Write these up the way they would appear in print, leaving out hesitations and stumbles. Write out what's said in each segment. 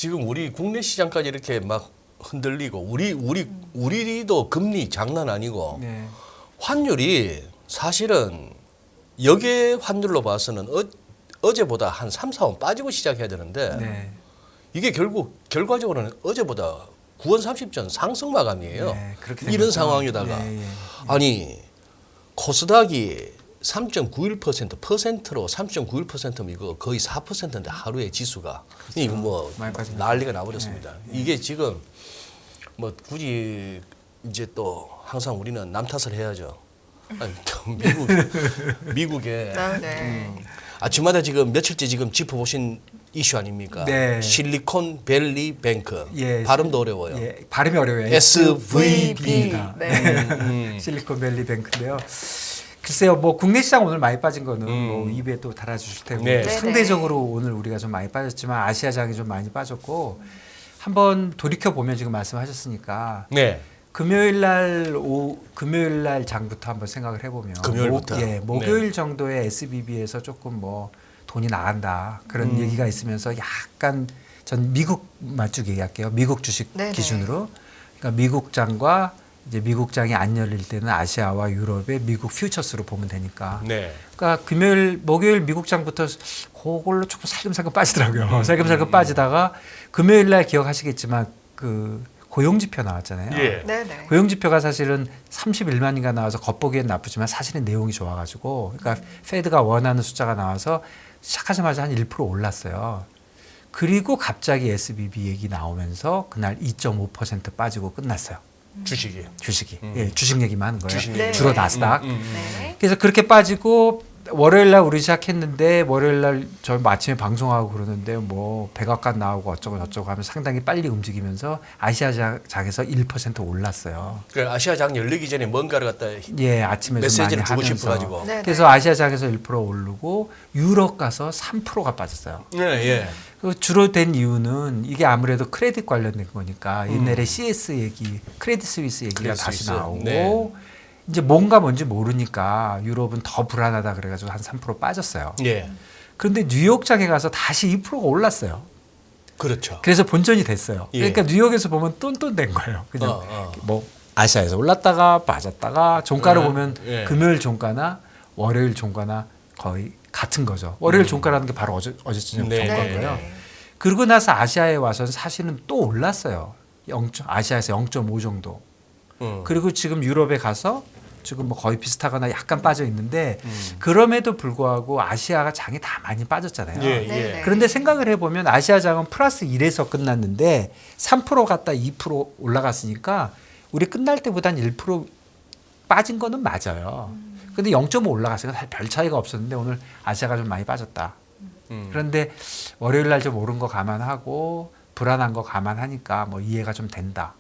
지금 우리 국내 시장까지 이렇게 막 흔들리고 우리도 금리 장난 아니고 네. 환율이 사실은 역의 환율로 봐서는 어제보다 한 3, 4원 빠지고 시작해야 되는데 네. 이게 결국 결과적으로는 어제보다 9원 30전 상승 마감이에요. 네, 그렇게 된 이런 거죠. 상황에다가 네, 예. 아니 코스닥이 3.91% 퍼센트로 3.91%면 이거 거의 4%인데 하루에 지수가 이거 뭐 많이 빠지네. 난리가 나버렸습니다. 이게 지금 뭐 굳이 이제 또 항상 우리는 남 탓을 해야죠. 아니, 또 미국의 네. 아침마다 지금 며칠째 지금 짚어보신 이슈 아닙니까? 네. 실리콘 밸리 뱅크. 예, 발음도 어려워요. 예, 발음이 어려워요. SVB입니다. 네. 실리콘밸리 뱅크인데요. 글쎄요, 뭐 국내 시장 오늘 많이 빠진 거는 뭐 입에 또 달아주실 테고 네. 상대적으로 오늘 우리가 좀 많이 빠졌지만 아시아장이 좀 많이 빠졌고 한번 돌이켜 보면 지금 말씀하셨으니까 네. 금요일 날 장부터 한번 생각을 해보면 금요일부터? 목요일 네. 정도에 SBB에서 조금 뭐 돈이 나간다 그런 얘기가 있으면서 약간 전 미국만 쭉 얘기할게요. 미국 주식 네네. 기준으로 그러니까 미국장과 이제 미국장이 안 열릴 때는 아시아와 유럽의 미국 퓨처스로 보면 되니까. 네. 그러니까 목요일 미국장부터 그걸로 조금 살금살금 빠지더라고요. 살금살금 빠지다가 금요일 날 기억하시겠지만 그 고용지표 나왔잖아요. 예. 네네. 고용지표가 사실은 31만인가 나와서 겉보기엔 나쁘지만 사실은 내용이 좋아가지고 그러니까 페드가 원하는 숫자가 나와서 시작하자마자 한 1% 올랐어요. 그리고 갑자기 SBB 얘기 나오면서 그날 2.5% 빠지고 끝났어요. 주식이. 주식이. 예, 주식 얘기만 하는 거예요. 주식 얘기. 주로 네. 나스닥. 네. 그래서 그렇게 빠지고 월요일 날 우리 시작했는데 월요일 날 저 아침에 방송하고 그러는데 뭐 백악관 나오고 어쩌고 저쩌고 하면 상당히 빨리 움직이면서 아시아장에서 1% 올랐어요. 그 아시아장 열리기 전에 뭔가를 갖다 예, 아침에 좀 메시지를 많이 주고 하면서. 싶어가지고. 네. 그래서 아시아장에서 1% 오르고 유럽 가서 3%가 빠졌어요. 네, 예. 그 주로 된 이유는 이게 아무래도 크레딧 관련된 거니까 옛날에 CS 얘기, 크레딧 스위스 얘기가 크레딧 다시 스위스. 나오고 네. 이제 뭔가 뭔지 모르니까 유럽은 더 불안하다 그래가지고 한 3% 빠졌어요. 예. 그런데 뉴욕장에 가서 다시 2%가 올랐어요. 그렇죠. 그래서 본전이 됐어요. 예. 그러니까 뉴욕에서 보면 똔똔된 거예요. 그냥 어. 뭐 아시아에서 올랐다가 빠졌다가 종가를 예. 보면 예. 금요일 종가나 월요일 종가나 거의 같은 거죠. 월요일 종가라는 게 바로 어제쯤 네. 종가고요. 네. 그러고 나서 아시아에 와서는 사실은 또 올랐어요. 아시아에서 0.5 정도. 그리고 지금 유럽에 가서 지금 뭐 거의 비슷하거나 약간 빠져 있는데 그럼에도 불구하고 아시아가 장이 다 많이 빠졌잖아요. 예, 네. 예. 그런데 생각을 해보면 아시아장은 플러스 1에서 끝났는데 3% 갔다 2% 올라갔으니까 우리 끝날 때보단 1% 빠진 거는 맞아요. 근데 0.5 올라갔으니까 사실 별 차이가 없었는데 오늘 아시아가 좀 많이 빠졌다. 그런데 월요일 날 좀 오른 거 감안하고 불안한 거 감안하니까 뭐 이해가 좀 된다.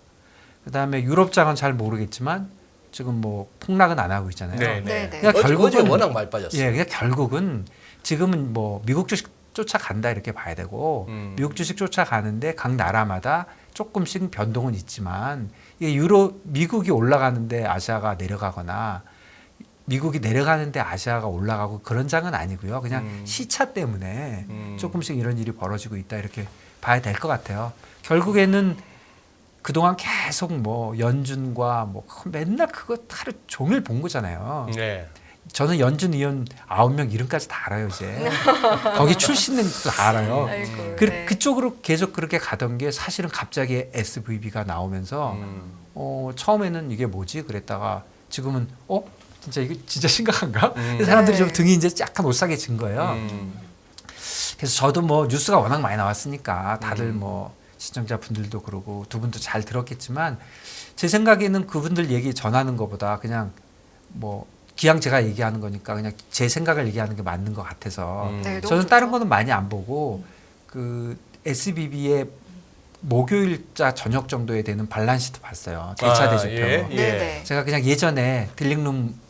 그다음에 유럽장은 잘 모르겠지만 지금 뭐 폭락은 안 하고 있잖아요. 네, 네. 네. 그러니까 어제 결국은- 워낙 많이 빠졌어요. 예, 그러니까 결국은 지금은 뭐 미국 주식 쫓아간다 이렇게 봐야 되고 미국 주식 쫓아가는데 각 나라마다 조금씩 변동은 있지만 이게 미국이 올라가는데 아시아가 내려가거나 미국이 내려가는데 아시아가 올라가고 그런 장은 아니고요. 그냥 시차 때문에 조금씩 이런 일이 벌어지고 있다 이렇게 봐야 될 것 같아요. 결국에는 그동안 계속 뭐 연준과 뭐 맨날 그거 하루 종일 본 거잖아요. 네. 저는 연준 의원 9명 이름까지 다 알아요, 이제. 거기 출신은 다 알아요. 아이고, 그, 네. 그쪽으로 계속 그렇게 가던 게 사실은 갑자기 SVB가 나오면서 처음에는 이게 뭐지? 그랬다가 지금은 진짜 이거 진짜 심각한가? 그래서 사람들이 네. 좀 등이 이제 약간 오싹해진 거예요. 그래서 저도 뭐 뉴스가 워낙 많이 나왔으니까 다들 뭐 시청자분들도 그러고 두 분도 잘 들었겠지만 제 생각에는 그분들 얘기 전하는 것보다 그냥 뭐 기왕 제가 얘기하는 거니까 그냥 제 생각을 얘기하는 게 맞는 것 같아서 네, 너무 저는 좋죠. 다른 거는 많이 안 보고 그 SBB의 목요일자 저녁 정도에 되는 발란시트 봤어요. 대차 대조표. 예, 예. 네네. 제가 그냥 예전에 딜링룸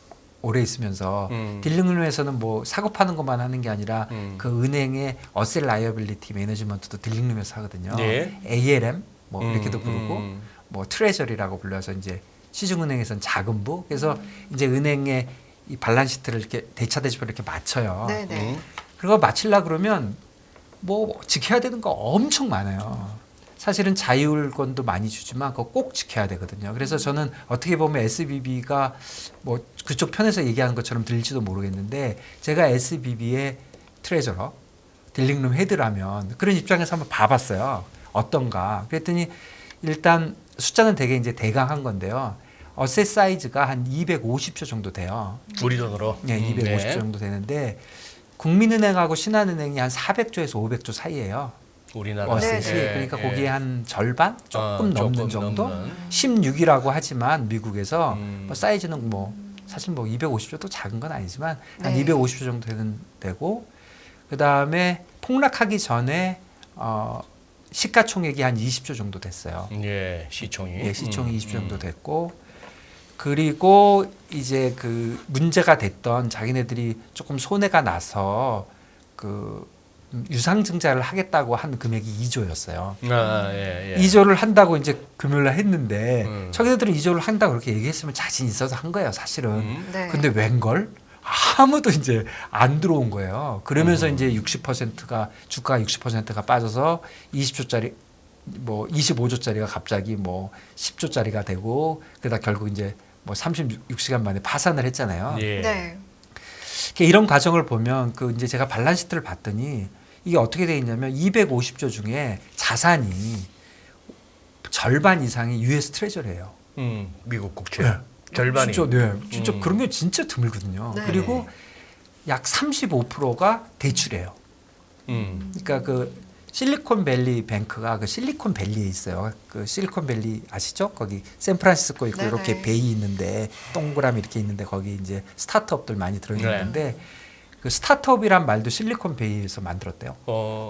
오래 있으면서 딜링룸에서는 뭐 사고 파는 것만 하는 게 아니라 그 은행의 어셋 라이어빌리티 매니지먼트도 딜링룸에서 하거든요. 예. ALM 뭐 이렇게도 부르고 뭐 트레저리라고 불러서 이제 시중은행에서는 자금부. 그래서 이제 은행의 이 발란시트를 이렇게 대차 대조표를 이렇게 맞춰요. 네네. 그리고 맞추려 그러면 뭐 지켜야 되는 거 엄청 많아요. 사실은 자율권도 많이 주지만 그거 꼭 지켜야 되거든요. 그래서 저는 어떻게 보면 SBB가 뭐 그쪽 편에서 얘기하는 것처럼 들릴지도 모르겠는데 제가 SBB의 트레저러, 딜링룸 헤드라면 그런 입장에서 한번 봐봤어요. 어떤가. 그랬더니 일단 숫자는 되게 이제 대강한 건데요. 어셋 사이즈가 한 250조 정도 돼요. 우리 돈으로. 네, 250조 정도 되는데 국민은행하고 신한은행이 한 400조에서 500조 사이예요. 우리나라. 어셋이. 네, 네. 그러니까 거기에 한 절반 조금 넘는 정도. 넘는. 16이라고 하지만 미국에서 뭐 사이즈는 뭐 사실 뭐 250조도 작은 건 아니지만 한 네. 250조 정도 되는 되고 그 다음에 폭락하기 전에 시가총액이 한 20조 정도 됐어요. 예, 시총이. 예, 시총이 20조 정도 됐고 그리고 이제 그 문제가 됐던 자기네들이 조금 손해가 나서 그 유상증자를 하겠다고 한 금액이 2조였어요. 아, 예, 예. 2조를 한다고 이제 금요일날 했는데 자기네들은 2조를 한다고 그렇게 얘기했으면 자신 있어서 한 거예요, 사실은. 네. 근데 웬걸? 아무도 이제 안 들어온 거예요. 그러면서 이제 60%가 주가가 60%가 빠져서 20조짜리 뭐 25조짜리가 갑자기 뭐 10조짜리가 되고 그러다 결국 이제 뭐 36시간 만에 파산을 했잖아요. 예. 네. 이런 과정을 보면 그 이제 제가 발란스 시트를 봤더니 이게 어떻게 돼 있냐면 250조 중에 자산이 절반 이상이 US 트레저리예요. 미국 국채. 절반이. 진짜, 네, 진짜 그런 게 진짜 드물거든요. 네. 그리고 약 35%가 대출이에요. 그러니까 그 실리콘밸리 뱅크가 그 실리콘밸리에 있어요. 그 실리콘밸리 아시죠? 거기 샌프란시스코 있고 네네. 이렇게 베이 있는데 동그라미 이렇게 있는데 거기 이제 스타트업들 많이 들어 있는데 그 스타트업이란 말도 실리콘베이에서 만들었대요.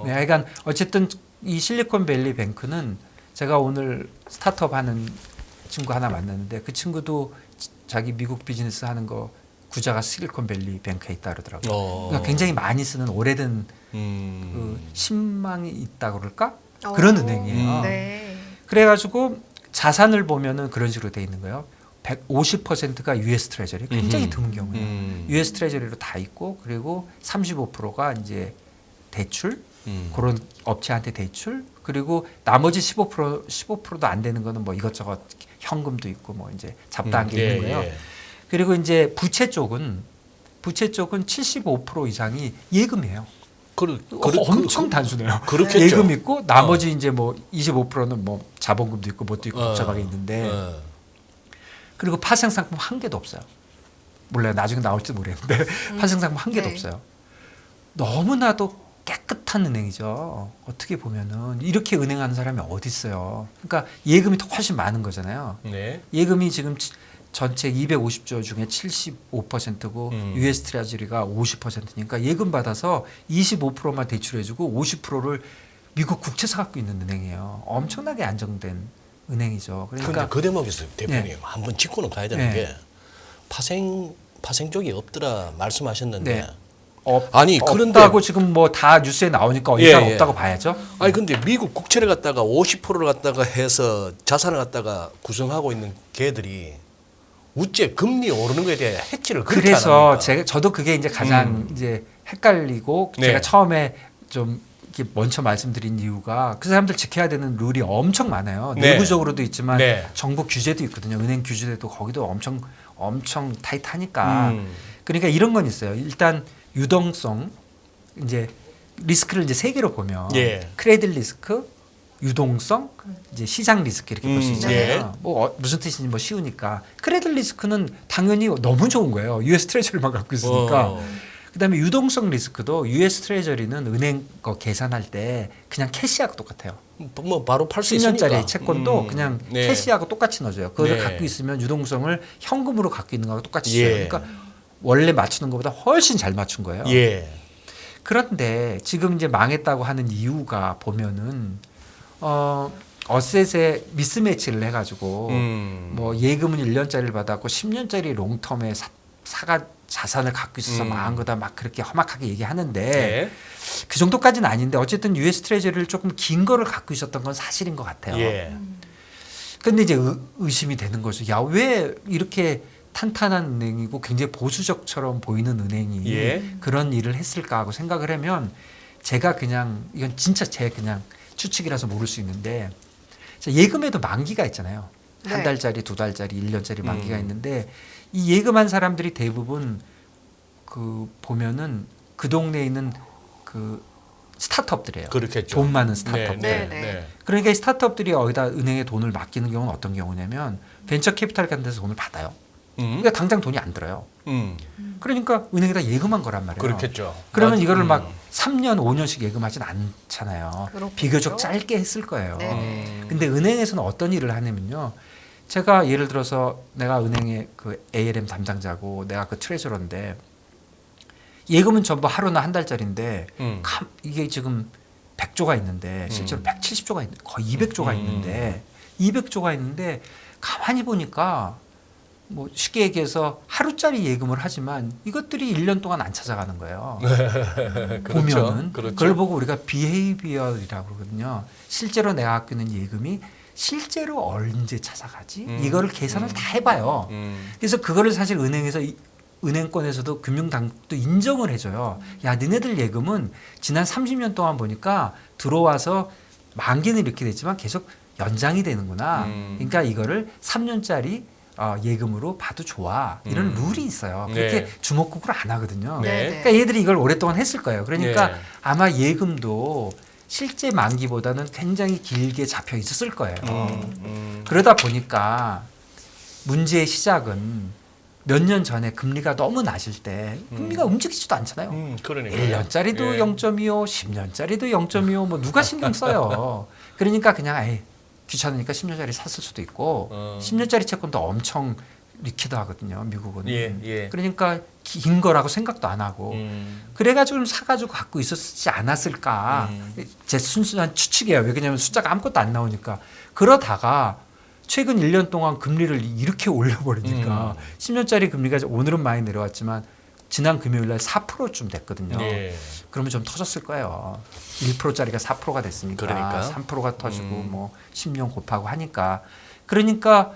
네, 그러니까 어쨌든 이 실리콘밸리 뱅크는 제가 오늘 스타트업 하는 친구 하나 만났는데 그 친구도 자기 미국 비즈니스 하는 거 구자가 실리콘밸리 뱅크에 있다 그러더라고요. 그러니까 굉장히 많이 쓰는 오래된 그 신망이 있다 그럴까? 그런 은행이에요. 네. 그래가지고 자산을 보면은 그런 식으로 돼 있는 거예요. 150%가 US 트레저리, 굉장히 드문 경우예요. US 트레저리로 다 있고 그리고 35%가 이제 대출, 그런 업체한테 대출, 그리고 나머지 15%도 안 되는 거는 뭐 이것저것 현금도 있고 뭐 이제 잡다한 게 있는 거예요. 예. 그리고 이제 부채 쪽은 75% 이상이 예금이에요. 엄청 단순해요. 그렇겠죠. 예금 있고 나머지 이제 뭐 25%는 뭐 자본금도 있고 뭣도 있고 복잡하게 있는데 그리고 파생 상품 한 개도 없어요. 몰라요. 나중에 나올지 모르겠는데 파생 상품 한 개도 네. 없어요. 너무나도 깨끗한 은행이죠. 어떻게 보면은 이렇게 은행하는 사람이 어디 있어요. 그러니까 예금이 더 훨씬 많은 거잖아요. 네. 예금이 지금 전체 250조 중에 75%고 US 트레저리가 50%니까 예금 받아서 25%만 대출해주고 50%를 미국 국채사 갖고 있는 은행이에요. 엄청나게 안정된 은행이죠. 그러니까 그러니까 그 대목에서 대표님 네. 한번 짚고는 가야 되는 네. 게 파생 쪽이 없더라 말씀하셨는데 네. 아니 그런데 없다고 지금 뭐 다 뉴스에 나오니까 어디가 예, 예. 없다고 봐야죠. 아니 근데 미국 국채를 갖다가 50%를 갖다가 해서 자산을 갖다가 구성하고 있는 걔들이 우째 금리 오르는 거에 대해 해치를 그렇게 안 그래서 합니까? 저도 그게 이제 가장 이제 헷갈리고 네. 제가 처음에 좀 이렇게 먼저 말씀드린 이유가 그 사람들 지켜야 되는 룰이 엄청 많아요. 네. 내부적으로도 있지만 네. 정부 규제도 있거든요. 은행 규제도 거기도 엄청 타이트하니까. 그러니까 이런 건 있어요. 일단 유동성 이제 리스크를 이제 세 개로 보면 예. 크레딧 리스크, 유동성, 이제 시장 리스크 이렇게 볼 수 있잖아요. 예. 뭐 무슨 뜻인지 뭐 쉬우니까 크레딧 리스크는 당연히 너무 좋은 거예요. US 트레저리만 갖고 있으니까. 그다음에 유동성 리스크도 US 트레저리는 은행 거 계산할 때 그냥 캐시하고 똑같아요. 뭐 바로 팔 수 있으니까 10년짜리 채권도 그냥 네. 캐시하고 똑같이 넣어줘요. 그걸 네. 갖고 있으면 유동성을 현금으로 갖고 있는 거하고 똑같이 써요. 예. 그러니까 원래 맞추는 것보다 훨씬 잘 맞춘 거예요. 예. 그런데 지금 이제 망했다고 하는 이유가 보면은 어셋에 미스매치를 해가지고 뭐 예금은 1년짜리를 받았고 10년짜리 롱텀에 사가 자산을 갖고 있어서 망한 거다 막 그렇게 험악하게 얘기하는데 네. 그 정도까지는 아닌데 어쨌든 US 트레저리를 조금 긴 거를 갖고 있었던 건 사실인 것 같아요. 예. 근데 이제 의심이 되는 거죠. 야, 왜 이렇게 탄탄한 은행이고 굉장히 보수적처럼 보이는 은행이 예. 그런 일을 했을까 하고 생각을 하면 제가 그냥 이건 진짜 제 그냥 추측이라서 모를 수 있는데 자, 예금에도 만기가 있잖아요. 한 네. 달짜리, 두 달짜리, 1년짜리 만기가 있는데 이 예금한 사람들이 대부분 그 보면은 그 동네에 있는 그 스타트업들이에요. 그렇겠죠. 돈 많은 스타트업들. 네, 네. 그러니까 이 스타트업들이 여기다 은행에 돈을 맡기는 경우는 어떤 경우냐면 벤처 캐피탈 같은 데서 돈을 받아요. 그러니까 당장 돈이 안 들어요. 그러니까 은행에다 예금한 거란 말이에요. 그렇겠죠. 그러면 맞- 이거를 막 3년, 5년씩 예금하진 않잖아요. 그렇겠죠. 비교적 짧게 했을 거예요. 네. 근데 은행에서는 어떤 일을 하냐면요. 제가 예를 들어서 내가 은행의 그 ALM 담당자고 내가 그 트레저러인데 예금은 전부 하루나 한 달짜리인데 이게 지금 100조가 있는데 실제로 170조가 있는 거의 200조가 있는데 200조가 있는데 가만히 보니까 뭐 쉽게 얘기해서 하루짜리 예금을 하지만 이것들이 1년 동안 안 찾아가는 거예요. 보면은 그렇죠. 그걸 보고 우리가 비헤이비어이라고 그러거든요. 실제로 내가 아끼는 예금이 실제로 언제 찾아가지? 이거를 계산을 다 해봐요. 그래서 그거를 사실 은행에서 은행권에서도 금융당국도 인정을 해줘요. 야, 니네들 예금은 지난 30년 동안 보니까 들어와서 만기는 이렇게 됐지만 계속 연장이 되는구나. 그러니까 이거를 3년짜리 예금으로 봐도 좋아. 이런 룰이 있어요. 그렇게 네. 주먹국으로 안 하거든요. 네. 그러니까 얘들이 이걸 오랫동안 했을 거예요. 그러니까 네. 아마 예금도 실제 만기보다는 굉장히 길게 잡혀 있었을 거예요. 그러다 보니까 문제의 시작은 몇 년 전에 금리가 너무 낮을 때 금리가 움직이지도 않잖아요. 그러니까 1년짜리도 0.25, 10년짜리도 0.25, 뭐 누가 신경 써요. 그러니까 그냥 에이, 귀찮으니까 10년짜리 샀을 수도 있고 10년짜리 채권도 엄청 리퀴드 하거든요. 미국은. 예. 그러니까 긴 거라고 생각도 안 하고 그래가지고 좀 사가지고 갖고 있었지 않았을까. 제 순수한 추측이에요. 왜냐하면 숫자가 아무것도 안 나오니까. 그러다가 최근 1년 동안 금리를 이렇게 올려버리니까 10년짜리 금리가 오늘은 많이 내려왔지만 지난 금요일 날 4%쯤 됐거든요. 예. 그러면 좀 터졌을 거예요. 1%짜리가 4%가 됐으니까 그러니까요. 3%가 터지고 뭐 10년 곱하고 하니까 그러니까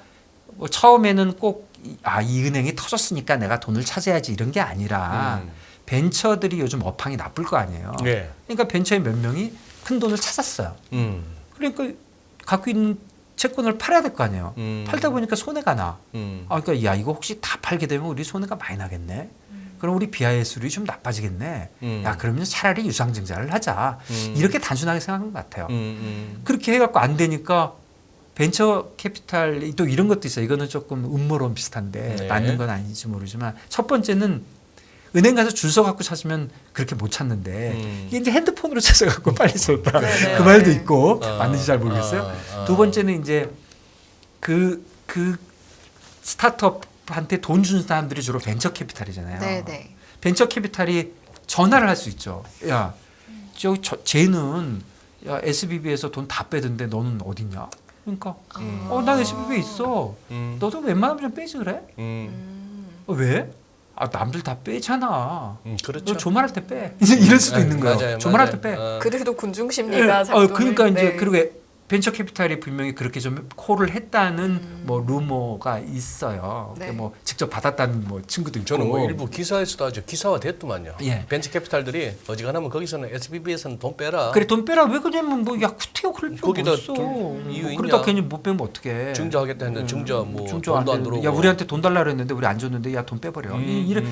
뭐 처음에는 꼭 이 은행이 터졌으니까 내가 돈을 찾아야지 이런 게 아니라 벤처들이 요즘 업황이 나쁠 거 아니에요. 네. 그러니까 벤처의 몇 명이 큰 돈을 찾았어요. 그러니까 갖고 있는 채권을 팔아야 될 거 아니에요. 팔다 보니까 손해가 나. 그러니까 야 이거 혹시 다 팔게 되면 우리 손해가 많이 나겠네. 그럼 우리 비하예술이 좀 나빠지겠네. 야 그러면 차라리 유상증자를 하자. 이렇게 단순하게 생각한 것 같아요. 그렇게 해갖고 안 되니까 벤처 캐피탈이 또 이런 것도 있어요. 이거는 조금 음모론 비슷한데 네. 맞는 건 아닌지 모르지만 첫 번째는 은행 가서 줄 서 갖고 찾으면 그렇게 못 찾는데 이게 이제 핸드폰으로 찾아갖고 빨리 썼다. 네. 그 말도 있고 맞는지 잘 모르겠어요. 두 번째는 이제 그 스타트업한테 돈 준 사람들이 주로 벤처 캐피탈이잖아요. 네네. 벤처 캐피탈이 전화를 할 수 있죠. 야, 쟤는 야 SBB에서 돈 다 빼던데 너는 어딨냐? 그러니까 난 SBB에 있어. 너도 웬만하면 좀 빼지 그래? 왜? 남들 다 빼잖아. 그렇죠. 너 조말할 때 빼. 이제 이럴 수도 있는 거예요. 맞아요, 조말할 때 맞아요. 빼. 그래도 군중 심리가 작동을. 그러니까 이제 네. 그리고 벤처 캐피탈이 분명히 그렇게 좀 콜을 했다는 뭐 루머가 있어요. 네. 뭐 직접 받았다는 뭐 친구도 있고. 저는 뭐 일부 기사에서도 아주 기사화 됐더만요. 예. 벤처 캐피탈들이 어지간하면 거기서는 SBB에서는 돈 빼라. 그래 돈 빼라 왜 그러냐면 뭐야 구태여 그럴 필요 거기다 없어. 둘 이유 그러다 있냐? 괜히 못 빼면 어떡해. 증자하겠다 했는데 증자 뭐 증자 돈도 안 되는데. 들어오고. 야 우리한테 돈 달라 그랬는데 우리 안 줬는데 야 돈 빼버려. 이런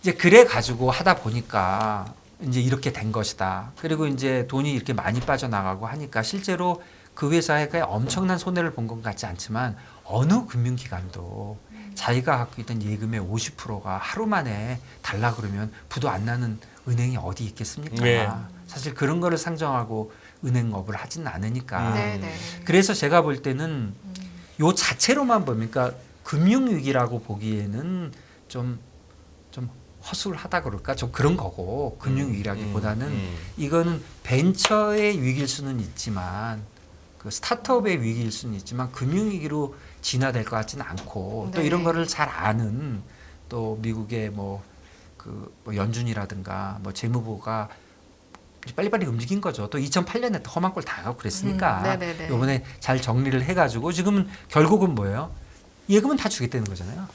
이제 그래 가지고 하다 보니까 이제 이렇게 된 것이다. 그리고 이제 돈이 이렇게 많이 빠져나가고 하니까 실제로 그 회사가 엄청난 손해를 본 것 같지 않지만 어느 금융기관도 자기가 갖고 있던 예금의 50%가 하루 만에 달라 그러면 부도 안 나는 은행이 어디 있겠습니까? 네. 사실 그런 거를 상정하고 은행업을 하지는 않으니까. 네네. 그래서 제가 볼 때는 요 자체로만 보니까 금융위기라고 보기에는 좀 허술하다 그럴까? 좀 그런 거고 금융위기라기보다는 이거는 벤처의 위기일 수는 있지만 그 스타트업의 위기일 수는 있지만 금융위기로 진화될 것 같지는 않고 또 네. 이런 거를 잘 아는 또 미국의 뭐 연준이라든가 뭐 재무부가 빨리빨리 움직인 거죠. 또 2008년에 또 험한 꼴 당하고 그랬으니까 네네네. 이번에 잘 정리를 해가지고 지금은 결국은 뭐예요? 예금은 다 주겠다는 거잖아요.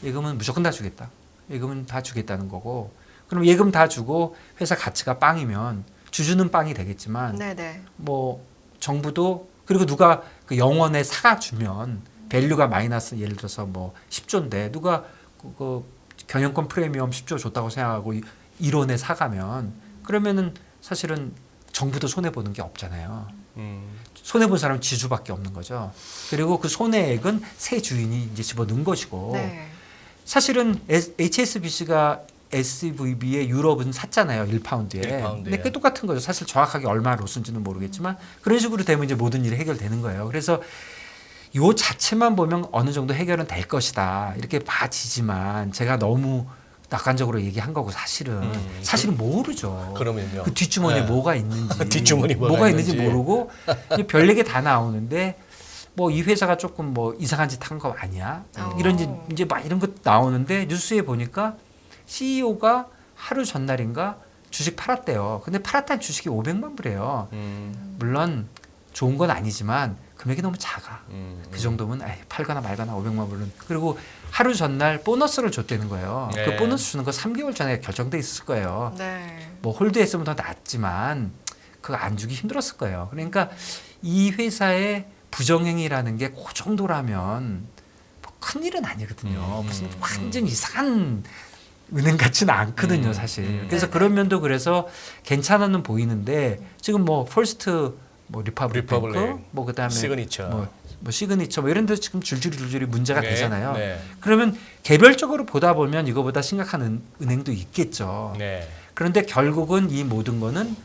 예금은 무조건 다 주겠다. 예금은 다 주겠다는 거고 그럼 예금 다 주고 회사 가치가 빵이면 주주는 빵이 되겠지만 네네. 뭐 정부도 그리고 누가 그 영원에 사주면 밸류가 마이너스 예를 들어서 뭐 10조인데 누가 그 경영권 프리미엄 10조 줬다고 생각하고 1원에 사가면 그러면은 사실은 정부도 손해 보는 게 없잖아요. 손해 본 사람은 지주밖에 없는 거죠. 그리고 그 손해액은 새 주인이 이제 집어넣은 것이고 네. 사실은 HSBC가 SVB의 유럽은 샀잖아요. 1파운드에. 1파운드에. 근데 그 똑같은 거죠. 사실 정확하게 얼마 로스인지는 모르겠지만 그런 식으로 되면 이제 모든 일이 해결되는 거예요. 그래서 요 자체만 보면 어느 정도 해결은 될 것이다. 이렇게 봐지지만 제가 너무 낙관적으로 얘기한 거고 사실은 모르죠. 그러면요. 그 뒷주머니에 네. 뭐가 있는지 뒷주머니 뭐가 있는지 있는지. 모르고 이제 별 얘기 다 나오는데 뭐 이 회사가 조금 뭐 이상한 짓 한 거 아니야? 이런 이제 막 이런 거 나오는데 뉴스에 보니까 CEO가 하루 전날인가 주식 팔았대요. 근데 팔았다는 주식이 500만 불이에요. 물론 좋은 건 아니지만 금액이 너무 작아. 그 정도면 팔거나 말거나 500만 불은. 그리고 하루 전날 보너스를 줬다는 거예요. 네. 그 보너스 주는 거 3개월 전에 결정돼 있을 거예요. 네. 뭐 홀드했으면 더 낫지만 그거 안 주기 힘들었을 거예요. 그러니까 이 회사의 부정행위라는 게 그 정도라면 뭐 큰일은 아니거든요. 무슨 완전 이상한 은행 같지는 않거든요, 사실. 그래서 그런 면도 그래서 괜찮아는 보이는데 지금 뭐 퍼스트 뭐 리퍼블릭 뱅크 뭐 그다음에 시그니처. 뭐 시그니처 뭐 이런 데 지금 줄줄이 문제가 네, 되잖아요. 네. 그러면 개별적으로 보다 보면 이거보다 심각한 은행도 있겠죠. 네. 그런데 결국은 이 모든 거는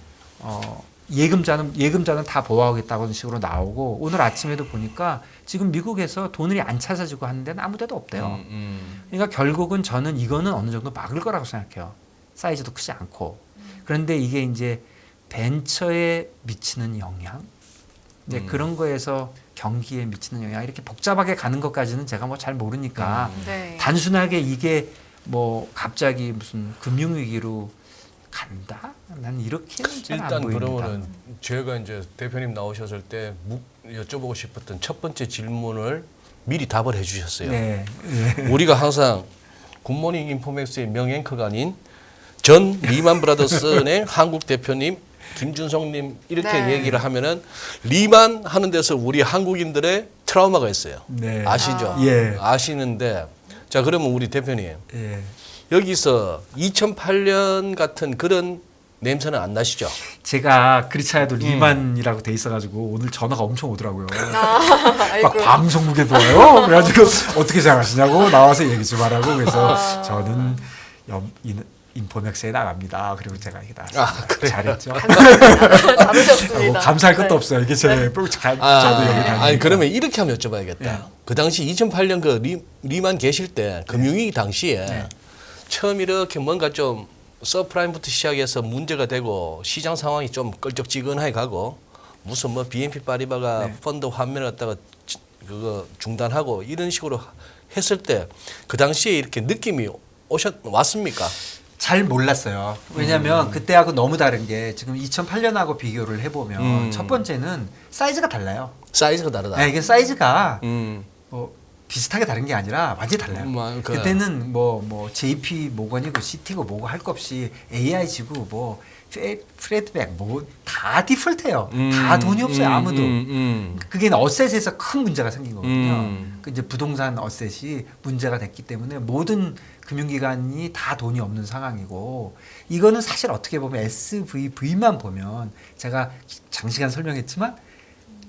예금자는 다 보호하겠다는 식으로 나오고 오늘 아침에도 보니까 지금 미국에서 돈이 안 찾아지고 하는 데는 아무 데도 없대요. 그러니까 결국은 저는 이거는 어느 정도 막을 거라고 생각해요. 사이즈도 크지 않고. 그런데 이게 이제 벤처에 미치는 영향, 이제 그런 거에서 경기에 미치는 영향 이렇게 복잡하게 가는 것까지는 제가 뭐 잘 모르니까 네. 단순하게 이게 뭐 갑자기 무슨 금융위기로 간다? 난 이렇게는 잘 안 일단 보입니다. 그러면은 제가 이제 대표님 나오셨을 때 여쭤보고 싶었던 첫 번째 질문을 미리 답을 해주셨어요. 네. 우리가 항상 굿모닝 인포맥스의 명앵커가 아닌 전 리만 브라더스의 한국 대표님 김준성님 이렇게 네. 얘기를 하면은 리만 하는 데서 우리 한국인들의 트라우마가 있어요. 네. 아시죠? 예. 아시는데 자 그러면 우리 대표님 예. 여기서 2008년 같은 그런 냄새는 안 나시죠? 제가 그렇지 않아도 리만이라고 돼 있어가지고 오늘 전화가 엄청 오더라고요. 아이고. 막 방송국에도 와요. 그래가지고 어떻게 생각하시냐고 나와서 얘기 좀 하라고 그래서 저는 인포맥스에 나갑니다. 그리고 제가 이게 나왔습니다. 그래요? 잘했죠. 잘하셨습니다. 뭐 감사할 것도 네. 없어요. 이게 제 저도 여기 다니니까. 아니 그러면 이렇게 한번 여쭤봐야겠다. 네. 그 당시 2008년 그 리만 계실 때 금융위기 당시에 네. 처음 이렇게 뭔가 좀 서프라임부터 시작해서 문제가 되고 시장 상황이 좀 끌적지근하게 가고 무슨 뭐 BNP 파리바가 네. 펀드 환매를 갖다가 그거 중단하고 이런 식으로 했을 때 그 당시에 이렇게 느낌이 왔습니까? 잘 몰랐어요. 왜냐하면 그때하고 너무 다른 게 지금 2008년하고 비교를 해보면 첫 번째는 사이즈가 달라요. 사이즈가 다르다. 네, 이게 사이즈가 음. 뭐 비슷하게 다른 게 아니라 완전히 달라요. 그래. 그때는 뭐 JP 모건이고 CT고 뭐고 할 것 없이 AI지고 뭐 프레드백 뭐 다 디폴트예요. 다 돈이 없어요 아무도. 그게 어셋에서 큰 문제가 생긴 거거든요. 그 이제 부동산 어셋이 문제가 됐기 때문에 모든 금융기관이 다 돈이 없는 상황이고 이거는 사실 어떻게 보면 SVV만 보면 제가 장시간 설명했지만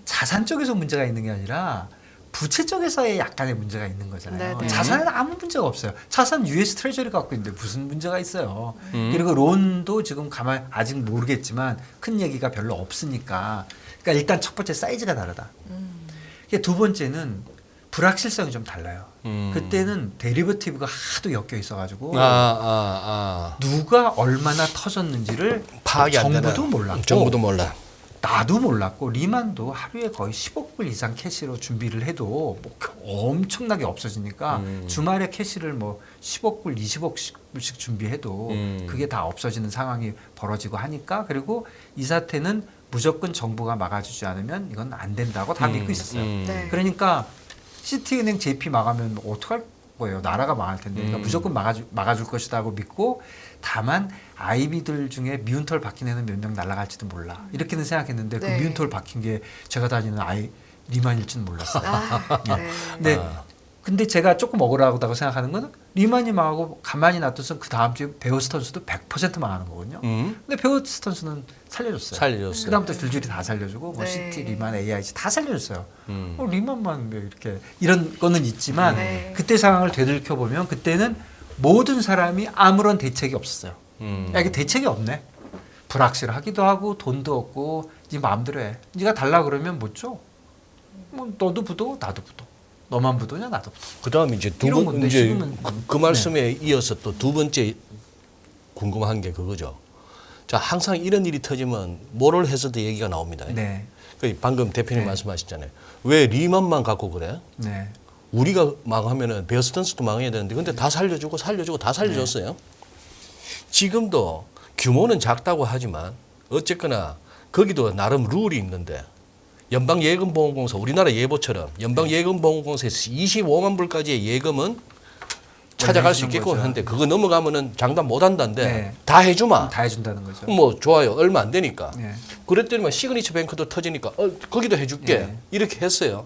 자산 쪽에서 문제가 있는 게 아니라 부채 쪽에서의 약간의 문제가 있는 거잖아요. 네네. 자산은 아무 문제가 없어요. 자산 US 트레저리 갖고 있는데 무슨 문제가 있어요. 그리고 론도 지금 가만 아직 모르겠지만 큰 얘기가 별로 없으니까. 그러니까 일단 첫 번째 사이즈가 다르다. 두 번째는 불확실성이 좀 달라요. 그때는 데리버티브가 하도 엮여 있어가지고 누가 얼마나 터졌는지를 파악이 안 되는. 정부도 몰랐고 정부도 몰라. 나도 몰랐고 리만도 하루에 거의 10억 불 이상 캐시로 준비를 해도 뭐 엄청나게 없어지니까 주말에 캐시를 뭐 10억 불, 20억 불씩 준비해도 그게 다 없어지는 상황이 벌어지고 하니까 그리고 이 사태는 무조건 정부가 막아주지 않으면 이건 안 된다고 다 믿고 있었어요. 네. 그러니까 시티은행 JP 막으면 어떡할 거예요. 나라가 망할 텐데. 그러니까 무조건 막아줄 것이다고 믿고 다만 아이비들 중에 미운 털 박힌 애는 몇 명 날아갈지도 몰라. 이렇게는 생각했는데 네. 그 미운 털 박힌 게 제가 다니는 리만일지는 몰랐어요. 아, 네. 네. 근데 제가 조금 억울하다고 생각하는 거는 리만이 망하고 가만히 놔둬서 그 다음 주에 베어 스턴스도 100% 망하는 거거든요. 근데 베어 스턴스는 살려줬어요. 살려줬어요. 그다음부터 줄줄이 다 살려주고 뭐 네. CT, 리만, AIG 다 살려줬어요. 리만만 왜 이렇게 이런 거는 있지만 네. 그때 상황을 되돌켜 보면 그때는 모든 사람이 아무런 대책이 없었어요. 야, 이게 대책이 없네. 불확실하기도 하고 돈도 없고 네 마음대로 해. 네가 달라 그러면 못 줘. 뭐 너도 부도 나도 부도. 너만 부도냐 나도 부도. 그다음 이제 이런 건데 이제 지금은 그 말씀에 이어서 또 두 번째 궁금한 게 그거죠. 자, 항상 이런 일이 터지면 모럴 해저드 얘기가 나옵니다. 네, 그 방금 대표님 네. 말씀하셨잖아요. 왜 리만만 갖고 그래? 네, 우리가 망하면은 베어스턴스도 망해야 되는데 근데 다 살려주고 다 살려줬어요. 지금도 규모는 작다고 하지만 어쨌거나 거기도 나름 룰이 있는데 연방예금보험공사 우리나라 예보처럼 연방예금보험공사에서 25만 불까지의 예금은 찾아갈 수 해주는 있겠고 거죠. 하는데 그거 넘어가면은 장담 못 한다는데 네. 다 해주마. 다 해준다는 거죠. 뭐 좋아요. 얼마 안 되니까. 네. 그랬더니만 시그니처 뱅크도 터지니까 거기도 해줄게. 네. 이렇게 했어요.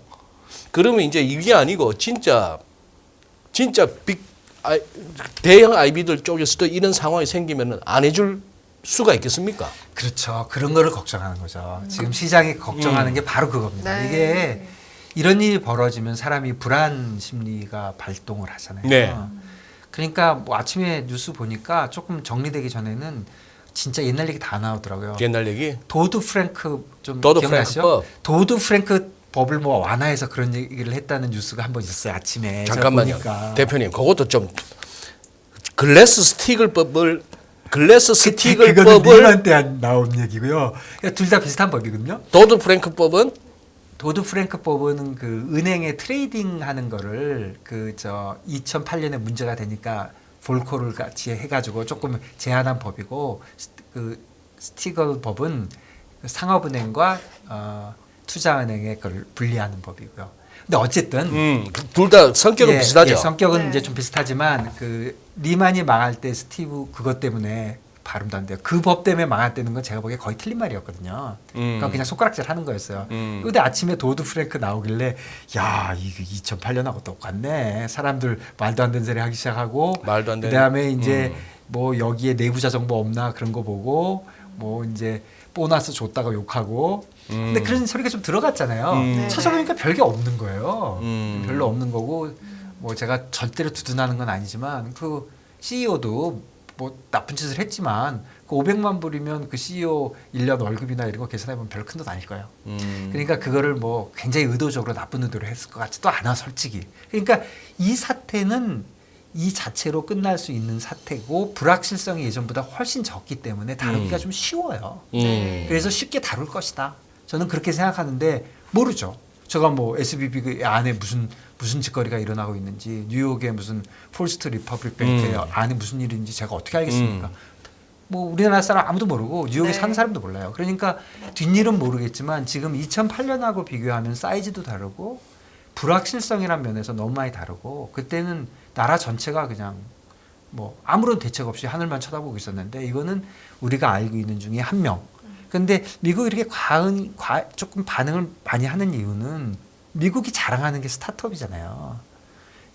그러면 이제 이게 아니고 진짜 대형 아이비들 쪽에서도 이런 상황이 생기면 안 해줄 수가 있겠습니까? 그렇죠. 그런 거를 걱정하는 거죠. 지금 시장이 걱정하는 게 바로 그겁니다. 네. 이게 이런 일이 벌어지면 사람이 불안 심리가 발동을 하잖아요. 네. 그러니까 뭐 아침에 뉴스 보니까 조금 정리되기 전에는 진짜 옛날 얘기 다 나오더라고요. 옛날 얘기. 도드 프랭크 좀 도드 기억나시죠? 프랭크법. 도드 프랭크 법을 뭐 완화해서 그런 얘기를 했다는 뉴스가 한 번 있었어요. 아침에 제가 잠깐만요. 보니까. 대표님, 그것도 좀 글래스 스티글법을 그거는 스티글법을 리만 때 나온 얘기고요. 둘 다 비슷한 법이거든요. 도드 프랭크법은 도드 프랭크법은 그 은행에 트레이딩하는 거를 그 2008년에 문제가 되니까 볼코를 같이 해가지고 조금 제한한 법이고 그 스티글 법은 상업은행과 투자은행의 걸 분리하는 법이고요. 근데 어쨌든 둘 다 성격은 비슷하죠. 성격은 네. 이제 좀 비슷하지만 그 리만이 망할 때 스티브 그것 때문에 발음도 안 돼요. 그 법 때문에 망했다는 건 제가 보기에 거의 틀린 말이었거든요. 그러니까 그냥 손가락질 하는 거였어요. 근데 아침에 도드 프랭크 나오길래 야 이게 2008년하고 똑같네. 사람들 말도 안 되는 소리 하기 시작하고 말도 안 되는. 그다음에 이제 뭐 여기에 내부자 정보 없나 그런 거 보고 뭐 이제 보너스 줬다가 욕하고 근데 그런 소리가 좀 들어갔잖아요. 네. 찾아보니까 별게 없는 거예요. 별로 음. 없는 거고 뭐 제가 절대로 두둔하는 건 아니지만 그 CEO도 뭐 나쁜 짓을 했지만 그 500만 불이면 그 CEO 1년 월급이나 이런 거 계산해 보면 별로 큰 돈 아닐 거예요. 그러니까 그거를 뭐 굉장히 의도적으로 나쁜 의도로 했을 것 같지도 않아 솔직히. 그러니까 이 사태는 이 자체로 끝날 수 있는 사태고 불확실성이 예전보다 훨씬 적기 때문에 다루기가 좀 쉬워요. 그래서 쉽게 다룰 것이다. 저는 그렇게 생각하는데 모르죠. 제가 뭐 SBB 그 안에 무슨 짓거리가 일어나고 있는지 뉴욕의 무슨 폴스트 리퍼블릭 뱅크 안에 무슨 일이 있는지 제가 어떻게 알겠습니까? 뭐 우리나라 사람 아무도 모르고 뉴욕에 네. 사는 사람도 몰라요. 그러니까 뒷일은 모르겠지만 지금 2008년하고 비교하면 사이즈도 다르고 불확실성이란 면에서 너무 많이 다르고 그때는 나라 전체가 그냥 뭐 아무런 대책 없이 하늘만 쳐다보고 있었는데 이거는 우리가 알고 있는 중에 한 명. 근데 미국이 이렇게 조금 반응을 많이 하는 이유는 미국이 자랑하는 게 스타트업이잖아요.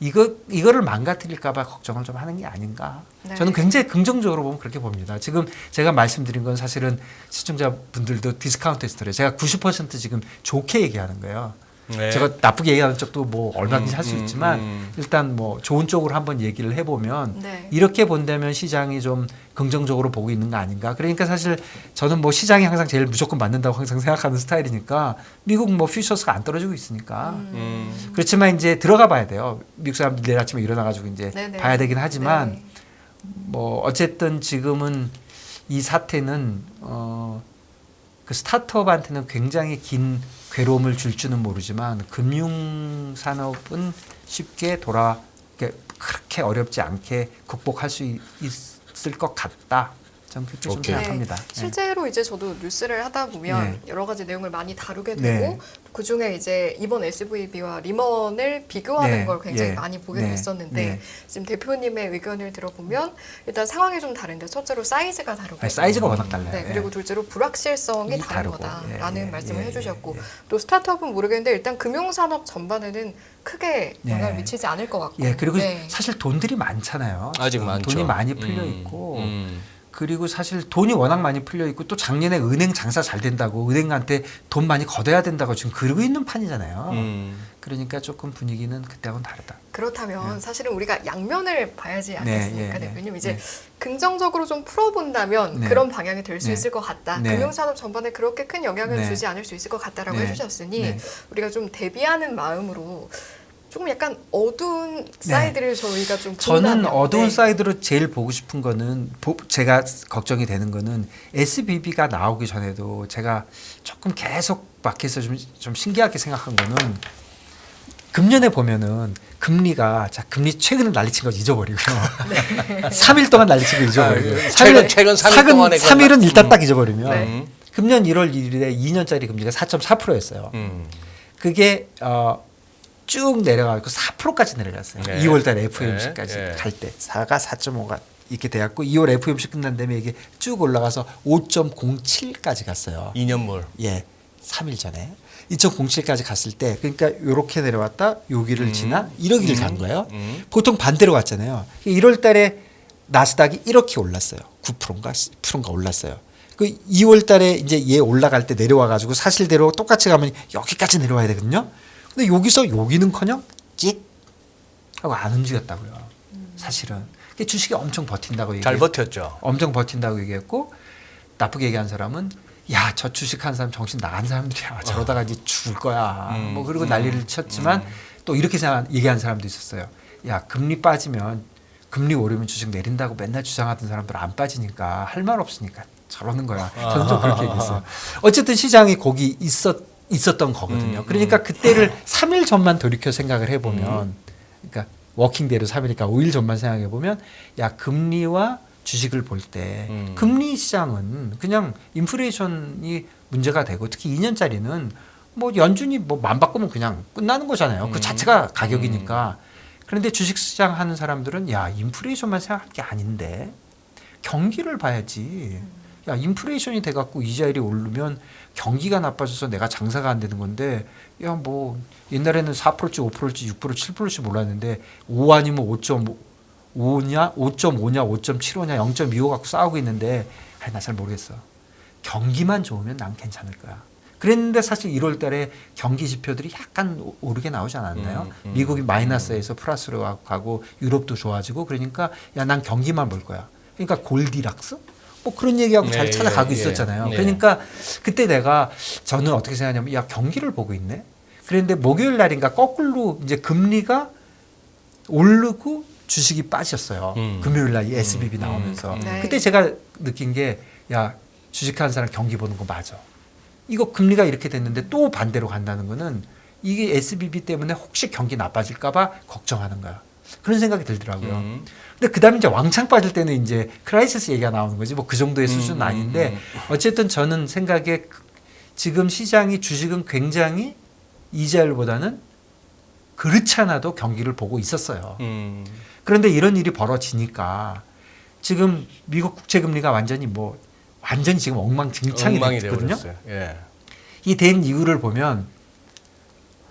이거를 망가뜨릴까봐 걱정을 좀 하는 게 아닌가. 네. 저는 굉장히 긍정적으로 보면 그렇게 봅니다. 지금 제가 말씀드린 건 사실은 시청자분들도 디스카운트 했어요. 제가 90% 지금 좋게 얘기하는 거예요. 네. 제가 나쁘게 얘기하는 쪽도 뭐 얼마든지 할 수 있지만 일단 뭐 좋은 쪽으로 한번 얘기를 해보면 네. 이렇게 본다면 시장이 좀 긍정적으로 보고 있는 거 아닌가. 그러니까 사실 저는 뭐 시장이 항상 제일 무조건 맞는다고 항상 생각하는 스타일이니까 미국 뭐 퓨처스가 안 떨어지고 있으니까 그렇지만 이제 들어가 봐야 돼요. 미국 사람들 내일 아침에 일어나가지고 이제 네네. 봐야 되긴 하지만 네. 뭐 어쨌든 지금은 이 사태는 그 스타트업한테는 굉장히 긴 괴로움을 줄지는 모르지만 금융 산업은 쉽게 그렇게 어렵지 않게 극복할 수 있을 것 같다. 전 그렇게 좀 오케이. 생각합니다. 실제로 이제 저도 뉴스를 하다 보면 네. 여러 가지 내용을 많이 다루게 네. 되고 그 중에 이제 이번 SVB와 리먼을 비교하는 네. 걸 굉장히 네. 많이 보게 네. 됐었는데 네. 지금 대표님의 의견을 들어보면 일단 상황이 좀 다른데 첫째로 사이즈가 다르고 아니, 사이즈가 워낙 달라요. 네, 그리고 둘째로 불확실성이 이 다른 다르고. 거다라는 예, 말씀을 예, 해주셨고 예, 예. 또 스타트업은 모르겠는데 일단 금융산업 전반에는 크게 영향을 네. 미치지 않을 것 같고 예, 그리고 네. 사실 돈들이 많잖아요. 아직 지금. 많죠. 돈이 많이 풀려 있고 음. 그리고 사실 돈이 워낙 많이 풀려 있고 또 작년에 은행 장사 잘 된다고 은행한테 돈 많이 걷어야 된다고 지금 그러고 있는 판이잖아요. 그러니까 조금 분위기는 그때하고는 다르다. 그렇다면 사실은 우리가 양면을 봐야지 않겠습니까, 네, 네, 대표님? 네. 이제 네. 긍정적으로 좀 풀어본다면 네. 그런 방향이 될 수 네. 있을 것 같다. 네. 금융산업 전반에 그렇게 큰 영향을 네. 주지 않을 수 있을 것 같다라고 네. 해주셨으니 네. 우리가 좀 대비하는 마음으로 조금 약간 어두운 사이드를 저희가 좀 저는 본다면, 어두운 네. 사이드로 제일 보고 싶은 거는 제가 걱정이 되는 거는 SBB가 나오기 전에도 제가 조금 계속 마켓에서 좀 신기하게 생각한 거는 금년에 보면은 금리가 금리 최근에 난리친 거 잊어버리고요. 3일 동안 난리친 거 잊어버리고 아, 최근 3일 동안에 3일은 일단 딱 잊어버리면 네. 금년 1월 1일에 2년짜리 금리가 4.4%였어요. 그게 쭉 내려가고 4%까지 내려갔어요. 네. 2월달 FOMC까지 네. 갈 때 4가 4.5가 이렇게 돼갖고 2월 FOMC 끝난 다음에 이게 쭉 올라가서 5.07까지 갔어요. 2년물. 예, 3일 전에 2.07까지 갔을 때 그러니까 요렇게 내려왔다 여기를 지나 1억일 간 거예요. 보통 반대로 갔잖아요. 1월달에 나스닥이 이렇게 올랐어요. 9%인가 10%인가 올랐어요. 그 2월달에 이제 얘 올라갈 때 내려와가지고 사실대로 똑같이 가면 여기까지 내려와야 되거든요. 근데 여기서 여기는커녕 찍 하고 안 움직였다고요. 사실은 주식이 엄청 버틴다고 얘기해요. 잘 버텼죠. 엄청 버틴다고 얘기했고 나쁘게 얘기한 사람은 야, 저 주식한 사람 정신 나간 사람들이야. 저러다가 이제 죽을 거야. 뭐 그리고 난리를 쳤지만 또 이렇게 얘기한 사람도 있었어요. 야, 금리 빠지면 금리 오르면 주식 내린다고 맨날 주장하던 사람들 안 빠지니까 할 말 없으니까 저러는 거야. 저는 좀 그렇게 얘기했어요. 어쨌든 시장이 거기 있었던 거거든요. 그러니까 그때를 3일 전만 돌이켜 생각을 해보면 그러니까 워킹데이로 3일이니까 5일 전만 생각해 보면 야 금리와 주식을 볼 때 금리 시장은 그냥 인플레이션이 문제가 되고 특히 2년짜리는 뭐 연준이 뭐만 바꾸면 그냥 끝나는 거잖아요. 그 자체가 가격이니까. 그런데 주식 시장 하는 사람들은 야 인플레이션만 생각할 게 아닌데 경기를 봐야지. 야 인플레이션이 돼갖고 이자율이 오르면 경기가 나빠져서 내가 장사가 안 되는 건데 야 뭐 옛날에는 4%치 5%치 6%치 7%치 몰랐는데 5 아니면 5.5냐 5.5냐 5.75냐 0.25 갖고 싸우고 있는데 나 잘 모르겠어. 경기만 좋으면 난 괜찮을 거야. 그랬는데 사실 1월 달에 경기 지표들이 약간 오르게 나오지 않았나요? 미국이 마이너스에서 플러스로 가고 유럽도 좋아지고 그러니까 야 난 경기만 볼 거야. 그러니까 골디락스? 뭐 그런 얘기하고 잘 찾아가고 있었잖아요. 그러니까 그때 저는 어떻게 생각하냐면 야 경기를 보고 있네. 그런데 목요일 날인가 거꾸로 이제 금리가 오르고 주식이 빠졌어요. 금요일 날 이 SBB 나오면서 네. 그때 제가 느낀 게 야 주식하는 사람 경기 보는 거 맞아. 이거 금리가 이렇게 됐는데 또 반대로 간다는 거는 이게 SBB 때문에 혹시 경기 나빠질까 봐 걱정하는 거야. 그런 생각이 들더라고요. 근데 그다음에 이제 왕창 빠질 때는 이제 크라이시스 얘기가 나오는 거지. 뭐 그 정도의 수준은 아닌데 어쨌든 저는 생각에 지금 시장이 주식은 굉장히 이자율보다는 그렇지 않아도 경기를 보고 있었어요. 그런데 이런 일이 벌어지니까 지금 미국 국채 금리가 완전히 지금 엉망진창이 됐거든요. 예. 이 된 이유를 보면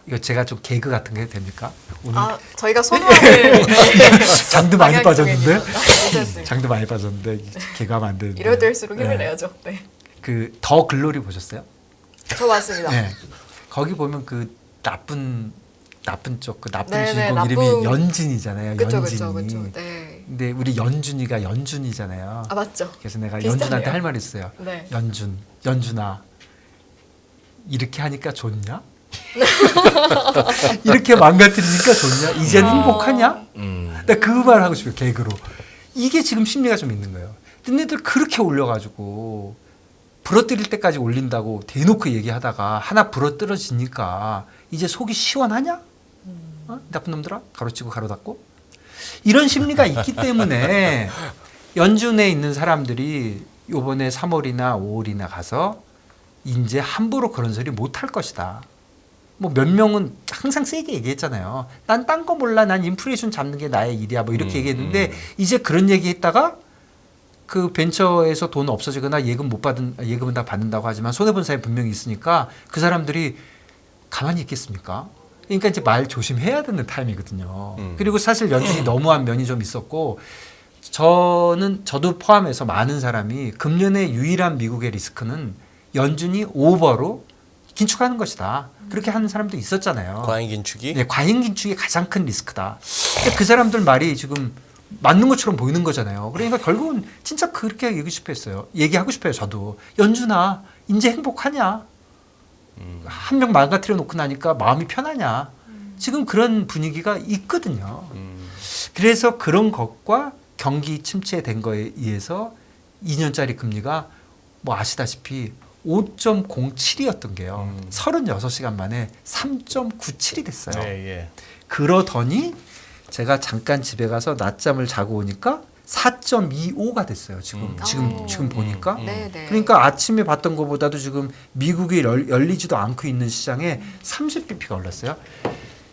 이거 제가 좀 개그 같은 게 됩니까? 오늘 저희가 선호하는 장도 많이 빠졌는데 괜찮습니다. 장도 많이 빠졌는데 개그하면 안 되는데 이럴 때일수록 힘을 네. 내야죠. 네. 그 더 글로리 보셨어요? 저 맞습니다. 네. 거기 보면 그 나쁜 쪽 그 나쁜 네네, 주인공 나쁜- 이름이 연진이잖아요. 그쵸, 연진이. 그쵸. 네. 근데 우리 연준이가 연준이잖아요. 아, 맞죠. 그래서 내가 비슷하네요. 연준한테 할 말이 있어요. 네. 연준아 이렇게 하니까 좋냐? 이렇게 망가뜨리니까 좋냐? 이젠 행복하냐? 나 그 말 하고 싶어요. 개그로. 이게 지금 심리가 좀 있는 거예요. 너네들 그렇게 올려가지고 부러뜨릴 때까지 올린다고 대놓고 얘기하다가 하나 부러뜨려지니까 이제 속이 시원하냐? 나쁜 놈들아? 가로치고 가로 닫고? 이런 심리가 있기 때문에 연준에 있는 사람들이 요번에 3월이나 5월이나 가서 이제 함부로 그런 소리 못 할 것이다. 뭐 몇 명은 항상 세게 얘기했잖아요. 난 딴 거 몰라. 난 인플레이션 잡는 게 나의 일이야. 뭐 이렇게 얘기했는데 이제 그런 얘기했다가 그 벤처에서 돈 없어지거나 예금은 다 받는다고 하지만 손해 본 사람이 분명히 있으니까 그 사람들이 가만히 있겠습니까? 그러니까 이제 말 조심해야 되는 타임이거든요. 그리고 사실 연준이 너무한 면이 좀 있었고 저도 포함해서 많은 사람이 금년의 유일한 미국의 리스크는 연준이 오버로 긴축하는 것이다. 그렇게 하는 사람도 있었잖아요. 과잉 긴축이? 네, 과잉 긴축이 가장 큰 리스크다. 근데 그 사람들 말이 지금 맞는 것처럼 보이는 거잖아요. 그러니까 결국은 진짜 그렇게 얘기하고 싶어요. 저도 연준아 이제 행복하냐? 한 명 망가뜨려 놓고 나니까 마음이 편하냐? 지금 그런 분위기가 있거든요. 그래서 그런 것과 경기 침체된 거에 의해서 2년짜리 금리가 뭐 아시다시피 5.07이었던 게요. 36시간 만에 3.97이 됐어요. 네, 예. 그러더니 제가 잠깐 집에 가서 낮잠을 자고 오니까 4.25가 됐어요. 지금 보니까. 네, 네. 그러니까 아침에 봤던 것보다도 지금 미국이 열리지도 않고 있는 시장에 30bp가 올랐어요.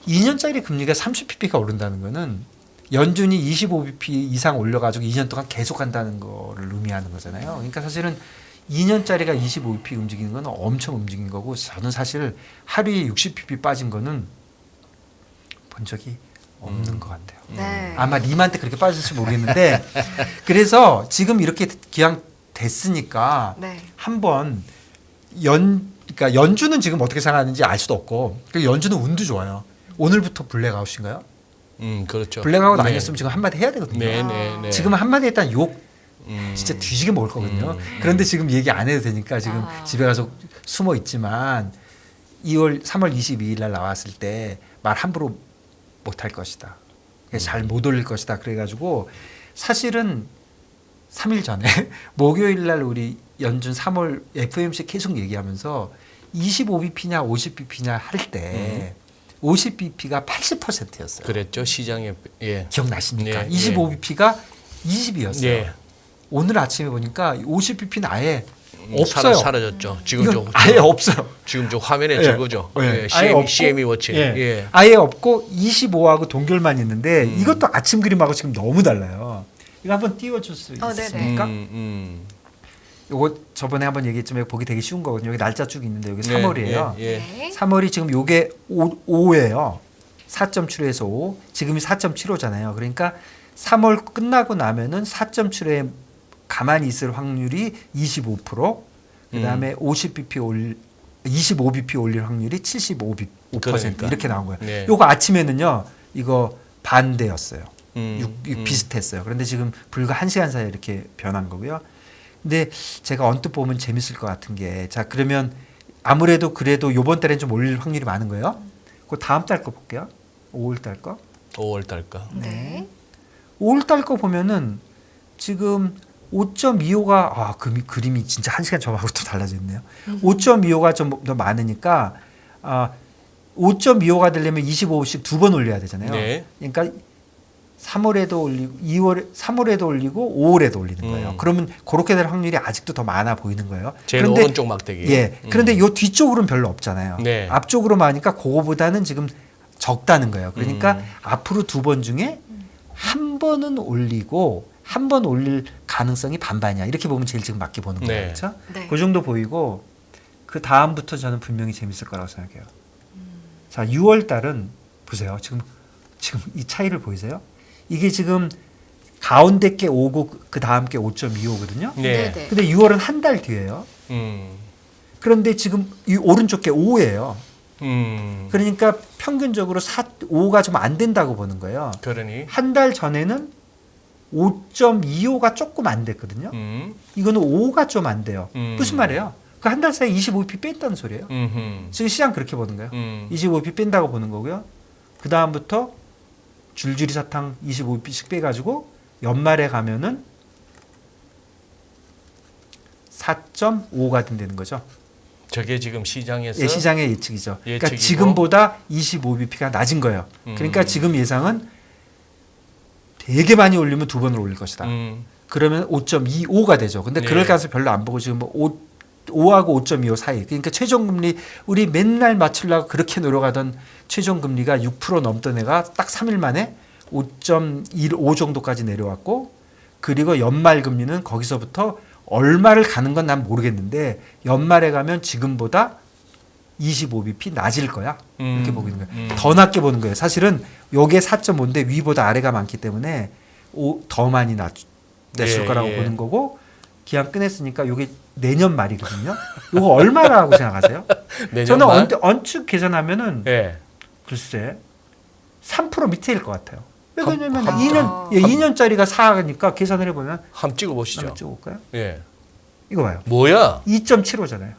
2년짜리 금리가 30bp가 오른다는 거는 연준이 25bp 이상 올려가지고 2년 동안 계속 한다는 거를 의미하는 거잖아요. 그러니까 사실은 2년짜리가 25bp 움직이는 건 엄청 움직인 거고 저는 사실 하루에 60bp 빠진 거는 본 적이 없는 것 같아요. 네. 아마 님한테 그렇게 빠질지 모르겠는데 그래서 지금 이렇게 기왕 됐으니까 네. 한번 그러니까 연준은 지금 어떻게 생각하는지 알 수도 없고 그리고 연준은 운도 좋아요. 오늘부터 블랙아웃인가요? 그렇죠. 블랙아웃 네. 아니었으면 지금 한마디 해야 되거든요. 네, 네, 네. 지금 한마디 했다는 욕 진짜 뒤지게 먹을 거거든요. 그런데 지금 얘기 안 해도 되니까 지금 집에 가서 숨어 있지만 3월 22일 날 나왔을 때 말 함부로 못 할 것이다. 잘 못 올릴 것이다. 그래가지고 사실은 3일 전에 목요일 날 우리 연준 3월 FOMC 계속 얘기하면서 25bp냐 50bp냐 할 때 50bp가 80%였어요. 그랬죠. 시장에 예. 기억나십니까? 네, 25bp가 20이었어요. 예. 오늘 아침에 보니까 50bp는 아예 없어요. 사라졌죠. 지금 이건 아예 없어요. 지금 저 화면에 예. 적어죠. 예. 예. 아예 없고, CME 워치. 예. 예. 아예 없고 25하고 동결만 있는데 이것도 아침 그림하고 지금 너무 달라요. 이거 한번 띄워줄 수 네네. 있습니까? 요거 저번에 한번 얘기했지만 보기 되게 쉬운 거거든요. 여기 날짜 쭉 있는데 여기 3월이에요. 예. 네. 3월이 지금 요게 5예요. 4.75에서 5. 지금이 4.75잖아요. 그러니까 3월 끝나고 나면은 4.75에 가만히 있을 확률이 25%. 그다음에 25bp 올릴 확률이 75% 그러니까. 이렇게 나온 거예요. 네. 요거 아침에는요. 이거 반대였어요. 음. 비슷했어요. 그런데 지금 불과 1시간 사이에 이렇게 변한 거고요. 근데 제가 언뜻 보면 재밌을 것 같은 게 자 그러면 아무래도 그래도 이번 달엔 좀 올릴 확률이 많은 거예요. 그 다음 달 거 볼게요. 5월 달 거. 5월 달까. 네. 5월 달 거 보면은 지금 5.25가 그림이 진짜 1시간 전하고 또 달라졌네요. 5.25가 좀 더 많으니까 5.25가 되려면 25씩 두 번 올려야 되잖아요. 네. 그러니까 3월에도 올리고 3월에도 올리고 5월에도 올리는 거예요. 그러면 그렇게 될 확률이 아직도 더 많아 보이는 거예요. 제일 오른쪽 막대기. 예. 그런데 요 뒤쪽으로는 별로 없잖아요. 네. 앞쪽으로만 하니까 그거보다는 지금 적다는 거예요. 그러니까 앞으로 두 번 중에 한 번은 올리고 한 번 올릴 가능성이 반반이야. 이렇게 보면 제일 지금 맞게 보는 거예요. 네. 그렇죠? 네. 그 정도 보이고 그 다음부터 저는 분명히 재밌을 거라고 생각해요. 자, 6월 달은 보세요. 지금 이 차이를 보이세요? 이게 지금 가운데 게 5고 그 다음 게 5.25거든요. 네. 네네. 근데 6월은 한 달 뒤에요. 그런데 지금 이 오른쪽 게 5예요. 그러니까 평균적으로 5가 좀 안 된다고 보는 거예요. 그러니. 한 달 전에는 5.25가 조금 안 됐거든요. 이거는 5가 좀 안 돼요. 무슨 말이에요? 그 한 달 사이에 25p 뺐다는 소리예요. 지금 시장 그렇게 보는 거예요. 25p 뺀다고 보는 거고요. 그 다음부터 줄줄이 사탕 25p씩 빼가지고 연말에 가면은 4.5가 된다는 거죠. 저게 지금 시장에서 예, 시장의 예측이죠. 그러니까 예측이고. 지금보다 25bp가 낮은 거예요. 그러니까 지금 예상은 되게 많이 올리면 두 번을 올릴 것이다. 그러면 5.25가 되죠. 근데 그럴 네. 가능성 별로 안 보고 지금 5하고 5.25 사이. 그러니까 최종금리 우리 맨날 맞추려고 그렇게 노력하던 최종금리가 6% 넘던 애가 딱 3일 만에 5.15 정도까지 내려왔고 그리고 연말 금리는 거기서부터 얼마를 가는 건 난 모르겠는데 연말에 가면 지금보다 25bp 낮을 거야. 이렇게 보고 있는 거예요. 더 낮게 보는 거예요. 사실은 요게 4.5인데 위보다 아래가 많기 때문에 더 많이 냈을 예, 거라고 예. 보는 거고 기한 끝냈으니까 요게 내년 말이거든요. 요거 얼마라고 생각하세요? 내년 저는 말? 언뜻 계산하면은 예. 글쎄 3% 밑에일 것 같아요. 왜냐면 한- 2년짜리가 4니까 계산을 해보면 한번 찍어보시죠. 한번 찍어볼까요? 예. 이거 봐요. 뭐야? 2.75잖아요.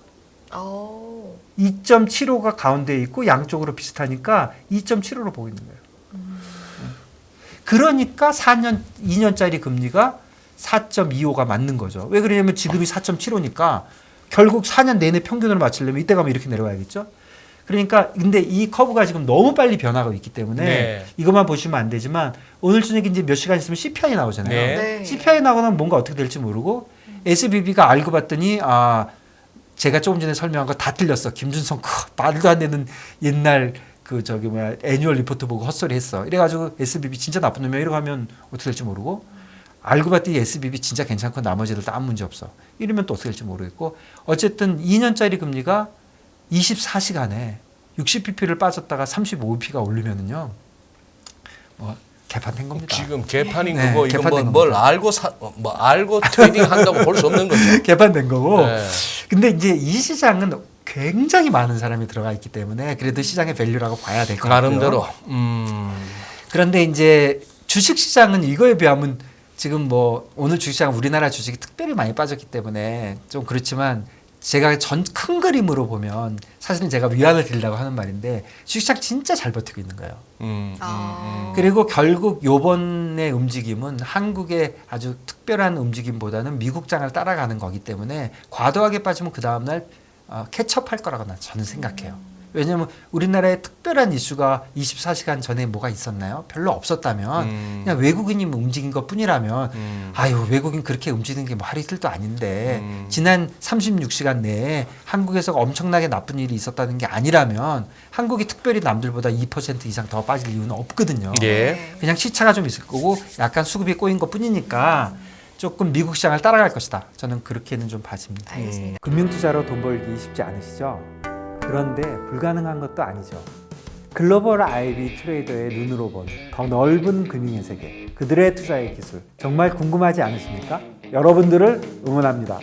2.75가 가운데에 있고 양쪽으로 비슷하니까 2.75로 보고 있는 거예요. 그러니까 2년짜리 금리가 4.25가 맞는 거죠. 왜 그러냐면 지금이 4.75니까 결국 4년 내내 평균으로 맞추려면 이때 가면 이렇게 내려가야겠죠. 그러니까 근데 이 커브가 지금 너무 빨리 변하고 있기 때문에 네. 이것만 보시면 안 되지만 오늘 저녁에 이제 몇 시간 있으면 CPI 나오잖아요. 네. 네. CPI 나오면 뭔가 어떻게 될지 모르고 SBB가 알고 봤더니 제가 조금 전에 설명한 거 다 틀렸어. 김준성 말도 안 되는 옛날 애뉴얼 리포트 보고 헛소리 했어. 이래가지고 SBB 진짜 나쁜 놈이야. 이러고 하면 어떻게 될지 모르고 알고 봤더니 SBB 진짜 괜찮고 나머지들 다 아무 문제 없어. 이러면 또 어떻게 될지 모르겠고 어쨌든 2년짜리 금리가 24시간에 60pp를 빠졌다가 35pp가 오르면은요. 개판된 겁니다. 지금 개판인 네, 거고 이거 개판된 뭘 겁니다. 알고 트레이딩 한다고 볼 수 없는 거죠. 개판된 거고. 네. 근데 이제 이 시장은 굉장히 많은 사람이 들어가 있기 때문에 그래도 시장의 밸류라고 봐야 될 것 같고요. 나름대로. 그런데 이제 주식 시장은 이거에 비하면 지금 오늘 주식시장 우리나라 주식이 특별히 많이 빠졌기 때문에 좀 그렇지만 제가 큰 그림으로 보면 사실은 제가 위안을 드리려고 하는 말인데 주식시장 진짜 잘 버티고 있는 거예요. 그리고 결국 요번의 움직임은 한국의 아주 특별한 움직임보다는 미국장을 따라가는 거기 때문에 과도하게 빠지면 그 다음날 캐치업할 거라고 저는 생각해요. 왜냐하면 우리나라에 특별한 이슈가 24시간 전에 뭐가 있었나요? 별로 없었다면 그냥 외국인이 움직인 것 뿐이라면 아유 외국인 그렇게 움직이는 게 뭐 하루 이틀도 아닌데 지난 36시간 내에 한국에서 엄청나게 나쁜 일이 있었다는 게 아니라면 한국이 특별히 남들보다 2% 이상 더 빠질 이유는 없거든요. 예. 그냥 시차가 좀 있을 거고 약간 수급이 꼬인 것 뿐이니까 조금 미국 시장을 따라갈 것이다. 저는 그렇게는 좀 봐집니다. 알겠습니다. 금융투자로 돈 벌기 쉽지 않으시죠? 그런데 불가능한 것도 아니죠. 글로벌 IB 트레이더의 눈으로 본 더 넓은 금융의 세계, 그들의 투자의 기술 정말 궁금하지 않으십니까? 여러분들을 응원합니다.